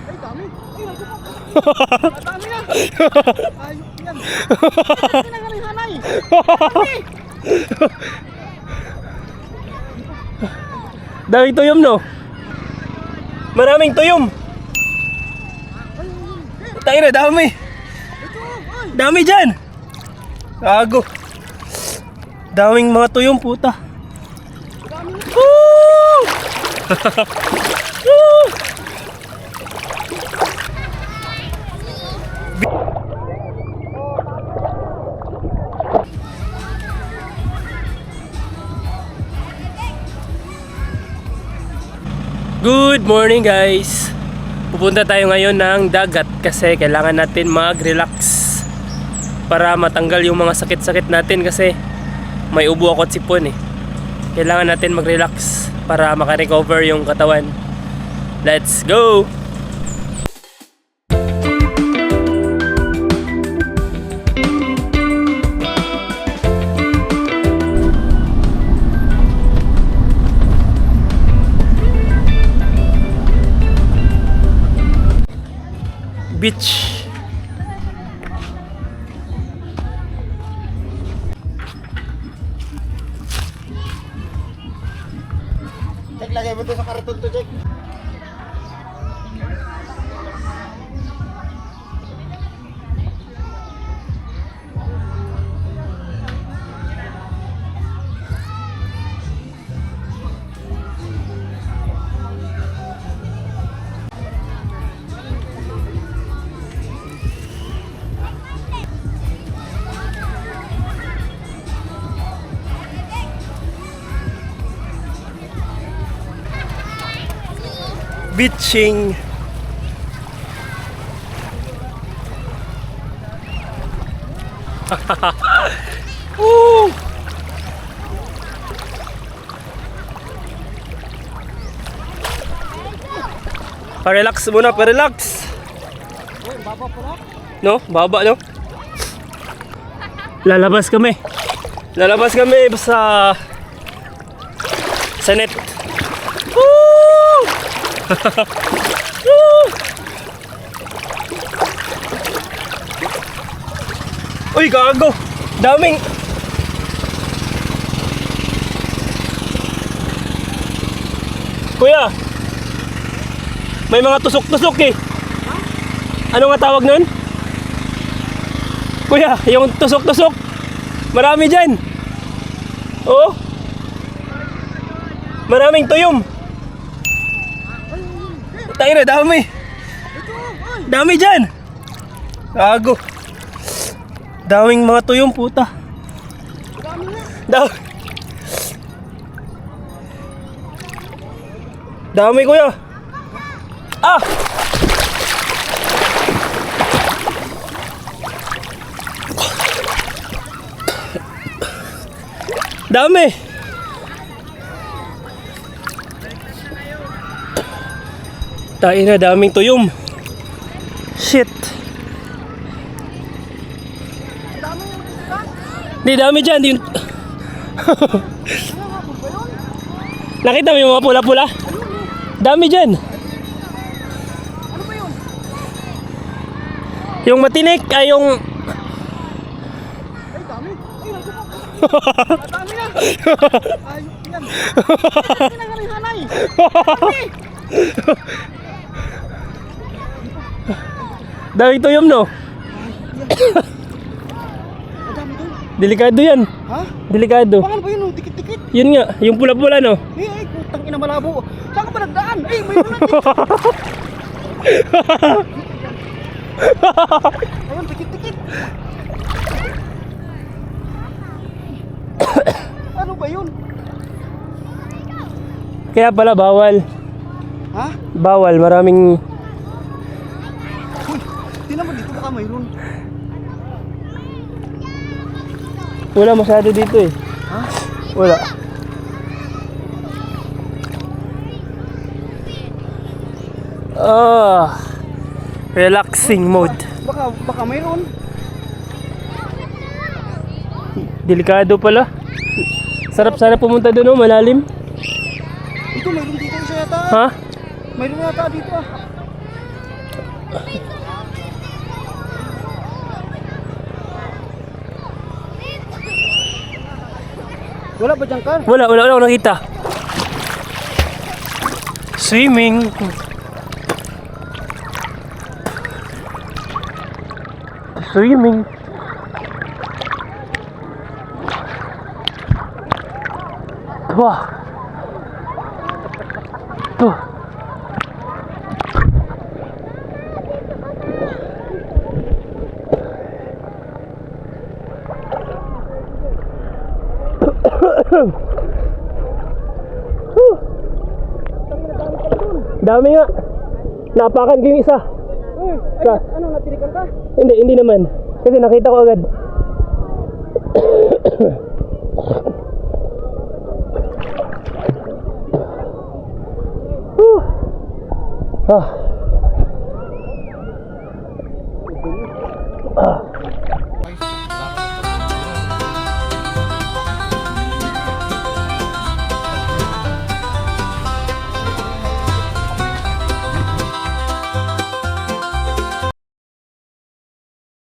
Ay, dami. Ay, naku po. Dami na. Ayok yan. Dami na galing hanay. Dami. Daming tuyom, no? Maraming tuyom. Tayo na, dami. Ito, ay. Dami dyan. Gago. Daming mga tuyom, puta. Dami na. Woo! Woo! Good morning, guys. Pupunta tayo ngayon ng dagat kasi kailangan natin mag-relax para matanggal yung mga sakit-sakit natin kasi may ubo ako at sipon eh. Kailangan natin mag-relax para makarecover yung katawan. Let's go! Beach. Check, lagay mo doon sa karaton to, check. Beaching. Woo! Pa-relax muna, pa-relax. Oh, baba po na. No? Baba, no? Lalabas kami. Lalabas kami sa net. Woo! Woo! Uy, gago. Daming. Kuya, may mga tusok-tusok eh. Ano nga tawag nun? Kuya, yung tusok-tusok. Marami dyan. Oo. Maraming tuyom. Tayo na, dami. Ito, ay. Dami dyan. Gago. Daming mga tuyom, puta. Dami na. Dami, kuya. Ah! Dami. Tayo na, daming tuyom. Shit. Dami yung isa. Di, dami dyan. Di... Ano nga po ba yun? Nakita mo yung mga pula-pula? Dami dyan. Ano ba yun? Yung matinik ay yung... Ay, dami. Ay, naku po. Dami na. Ayok yan. Dami na galing hanay. Dami. Daming tuyom, no? Madami doon. Delikado yan. Ha? Delikado. Paano ba yun? Oh? Dikit-dikit. Yun nga, yung pula-pula, no? Ay, putang ina malabo. Saan ka ba nagdaan? Ay, mayroon na dito. Ayun, dikit-dikit. Ano ba yun? Kaya pala, bawal. Ha? Bawal, maraming... Uy, tingnan mo dito baka mayroon. Wala masyado dito eh. Ha? Wala. Relaxing mode. Baka mayroon. Delikado pala. Sarap sana pumunta doon, oh, malalim. Ito, mayroon dito isa yata. Ha? Mayroon yata dito ah. Wala ba dyan ka? Wala akong nakita. Swimming. Swimming. Wah. Tuh. Dami nga. Napakan ko yung isa. Ano, natirikan ka? Hindi naman. Kasi nakita ko agad. Ah.